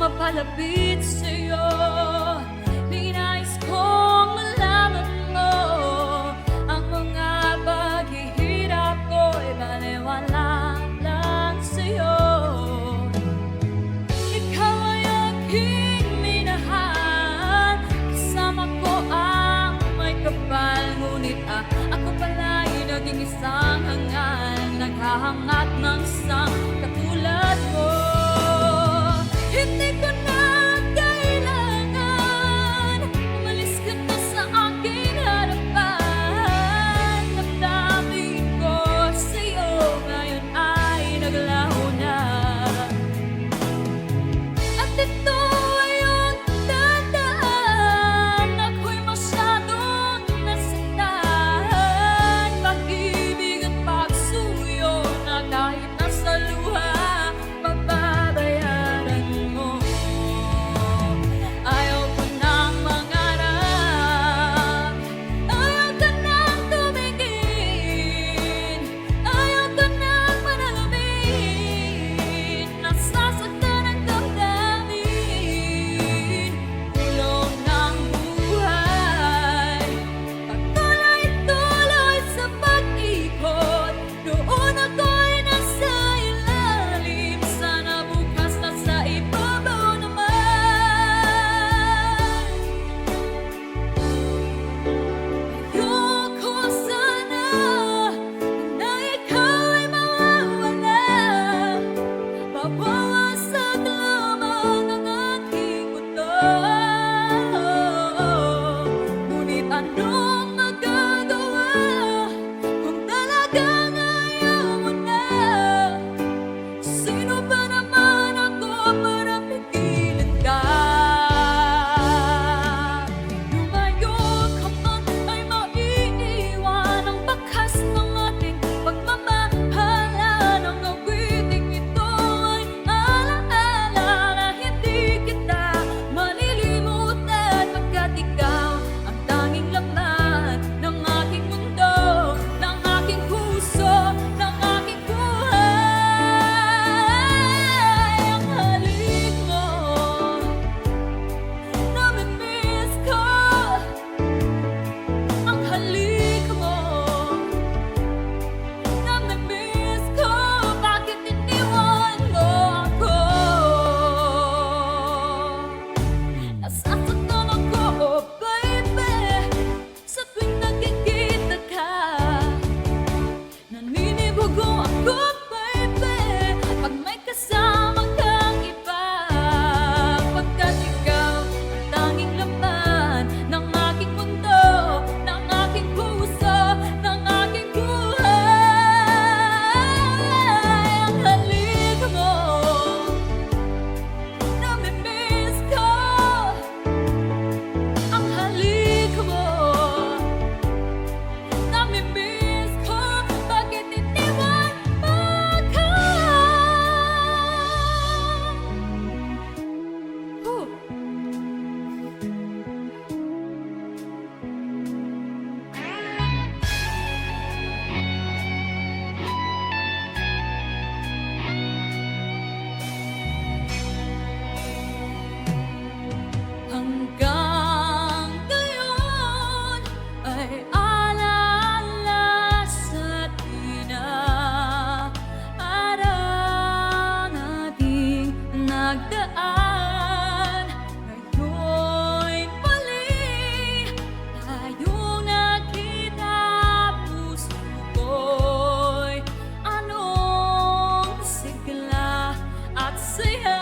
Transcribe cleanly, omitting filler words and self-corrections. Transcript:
mapalapit sa'yo. Ninais kong malaman mo ang mga paghihirap ko'y baliwala lang sa'yo. Ikaw ay aking minahal, kasama ko ang may kapal. Ngunit ako pala'y naging isang hangal, naghahangat ng isang katulad mo. Hindi ko na kailangan, umalis ka na sa aking harapan. Damdamin ko sa'yo ngayon ay naglaho na. At ito ay yung tandaan, ako'y masyadong nasaktan. Pag-ibig at pagsuyo na kahit nasa luha mababayaran mo. Ayaw ko nang mangarap, ayaw ka nang tumingin, ayaw ka nang manalamin. Nasasaktan ang damdamin, kulong ng buhay. Patuloy-tuloy sa pag-ikot, doon ako'y nasa ilalim. Sana bukas nasa ibabaw naman. Ayoko sana na ikaw ay mawawala. Mawawasak lamang ang aking mundo. Ngunit anong magagawa kung talagang ayaw mo na? Sino ba naman ako para pigilan ka? Lumayo ka man ay maiiwan ang bakas ng ating pagmamahalan. Ang awiting ito ay alaala na hindi kita malilimutan, pagkat ikaw ang tanging laman ng aking mundo, ng aking puso, ng aking buhay. Ang halik mo, nami-miss ko. Ang halik mo, nami-miss ko. Bakit iniwan mo ako? Nasasaktan ako, baby, sa tuwing nakikita ka. Naninibago ako, baby, pag may kasama kang iba. Pagkat ikaw ang tanging laman ng aking mundo, ng aking puso, ng aking buhay. Ang halik mo, nami-miss ko. Ang halik mo, nami-miss ko. Bakit iniwan mo ako? Hanggang ngayon ay alaala sa araw nating nagdaan. Ngayon'y muli tayong nakita, puso ko'y anong sigla at saya.